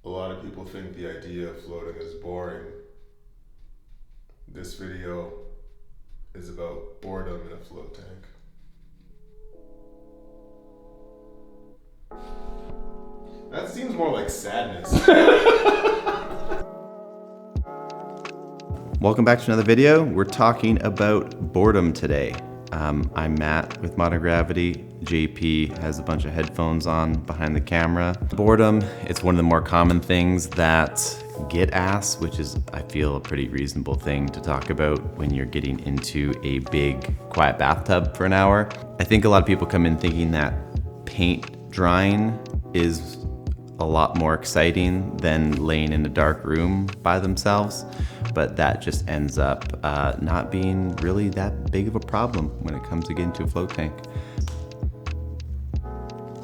A lot of people think the idea of floating is boring. This video is about boredom in a float tank. That seems more like sadness. Welcome back to another video. We're talking about boredom today. I'm Matt with Modern Gravity. JP has a bunch of headphones on behind the camera. Boredom, it's one of the more common things that get asked, which is, I feel, a pretty reasonable thing to talk about when you're getting into a big, quiet bathtub for an hour. I think a lot of people come in thinking that paint drying is a lot more exciting than laying in a dark room by themselves, but that just ends up not being really that big of a problem when it comes to getting to a float tank.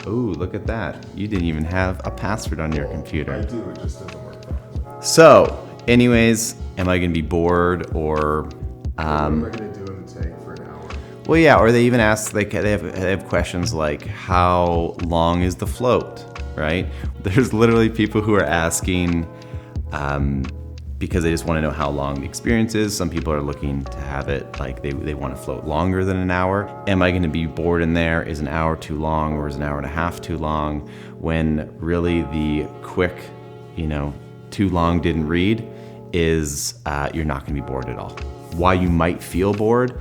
Oh, look at that. You didn't even have a password on your computer. I do, it just doesn't work properly. So, anyways, am I gonna be bored or... What am I gonna do in the tank for an hour? Well, yeah, or they even ask, like, they have questions like, how long is the float, right? There's literally people who are asking because they just want to know how long the experience is. Some people are looking to have it, like, they want to float longer than an hour. Am I going to be bored in there? Is an hour too long, or is an hour and a half too long? When really the quick, too long didn't read is you're not going to be bored at all. Why you might feel bored,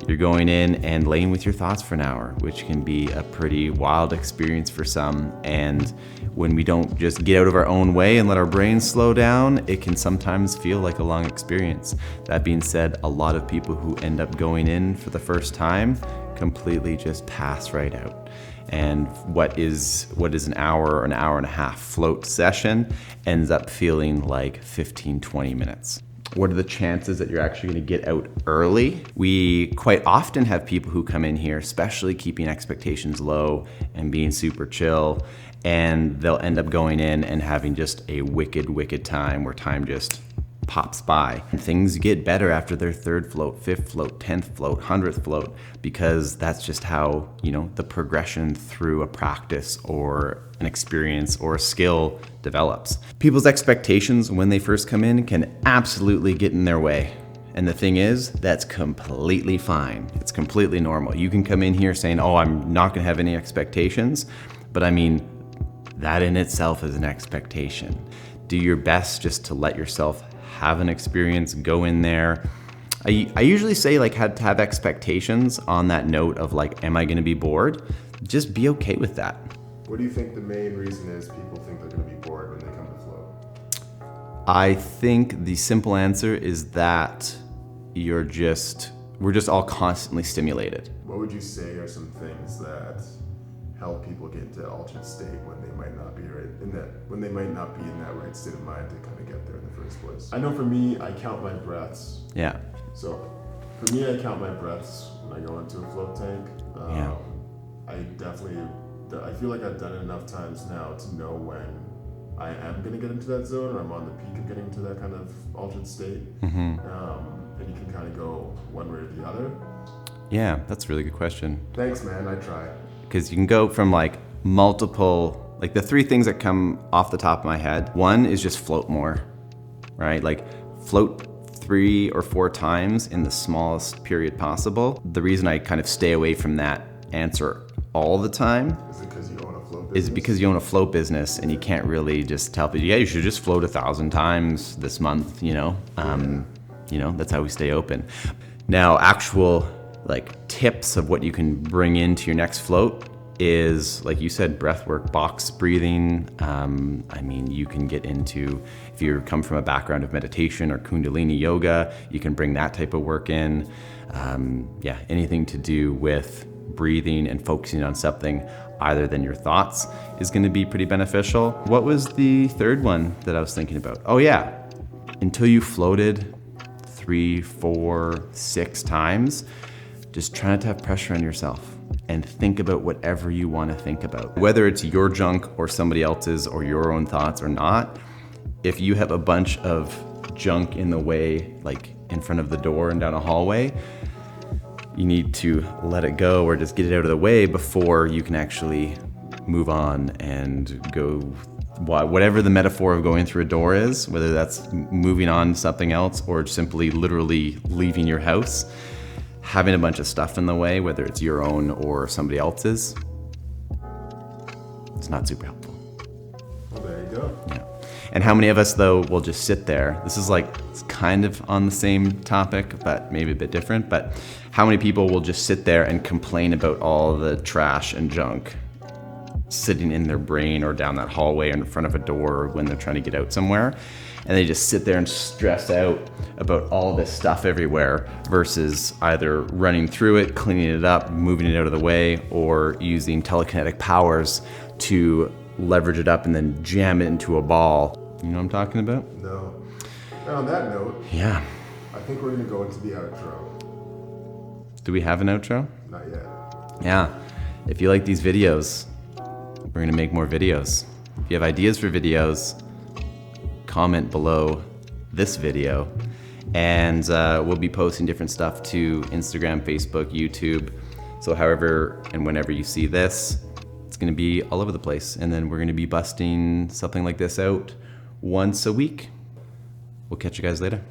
you're going in and laying with your thoughts for an hour, which can be a pretty wild experience for some. And when we don't just get out of our own way and let our brains slow down, it can sometimes feel like a long experience. That being said, a lot of people who end up going in for the first time completely just pass right out. And what is an hour or an hour and a half float session ends up feeling like 15, 20 minutes. What are the chances that you're actually going to get out early? We quite often have people who come in here, especially keeping expectations low and being super chill, and they'll end up going in and having just a wicked time where time just pops by. And things get better after their third float, fifth float, 10th float, 100th float, because that's just how, the progression through a practice or an experience or a skill develops. People's expectations when they first come in can absolutely get in their way. And the thing is, that's completely fine. It's completely normal. You can come in here saying, oh, I'm not gonna have any expectations, but I mean, that in itself is an expectation. Do your best just to let yourself have an experience, go in there. I usually say, like, to have expectations on that note of, like, am I gonna be bored? Just be okay with that. What do you think the main reason is people think they're gonna be bored when they come to float? I think the simple answer is that we're just all constantly stimulated. What would you say are some things that help people get into altered state when they might not be in that right state of mind to kind of get there in the first place? I know for me, I count my breaths. Yeah. So for me, I count my breaths when I go into a float tank. I feel like I've done it enough times now to know when I am going to get into that zone or I'm on the peak of getting into that kind of altered state. Mm-hmm. And you can kind of go one way or the other. Yeah, that's a really good question. Thanks, man. I try. Because you can go from multiple, the three things that come off the top of my head. One is just float more, right? Float 3 or 4 times in the smallest period possible. The reason I kind of stay away from that answer all the time is it because you own a float business? Is because you own a float business and you can't really just tell people, yeah, you should just float 1,000 times this month, that's how we stay open. Now, actual tips of what you can bring into your next float is, like you said, breath work, box breathing. You can get into, if you come from a background of meditation or Kundalini yoga, you can bring that type of work in. Anything to do with breathing and focusing on something other than your thoughts is going to be pretty beneficial. What was the third one that I was thinking about? Oh yeah, until you floated 3, 4, 6 times, just try not to have pressure on yourself and think about whatever you want to think about. Whether it's your junk or somebody else's or your own thoughts or not, if you have a bunch of junk in the way, in front of the door and down a hallway, you need to let it go or just get it out of the way before you can actually move on and go whatever the metaphor of going through a door is, whether that's moving on to something else or simply literally leaving your house, having a bunch of stuff in the way, whether it's your own or somebody else's, it's not super helpful. Well, there you go. Yeah. And how many of us, though, will just sit there? This is like, it's kind of on the same topic, but maybe a bit different. But how many people will just sit there and complain about all the trash and junk sitting in their brain or down that hallway in front of a door when they're trying to get out somewhere? And they just sit there and stress out about all this stuff everywhere versus either running through it, cleaning it up, moving it out of the way, or using telekinetic powers to leverage it up and then jam it into a ball. You know what I'm talking about? No. And on that note, Yeah. I think we're going to go into the outro. Do we have an outro? Not yet. Yeah. If you like these videos, we're going to make more videos. If you have ideas for videos, comment below this video. And we'll be posting different stuff to Instagram, Facebook, YouTube. So however and whenever you see this, it's going to be all over the place. And then we're going to be busting something like this out once a week. We'll catch you guys later.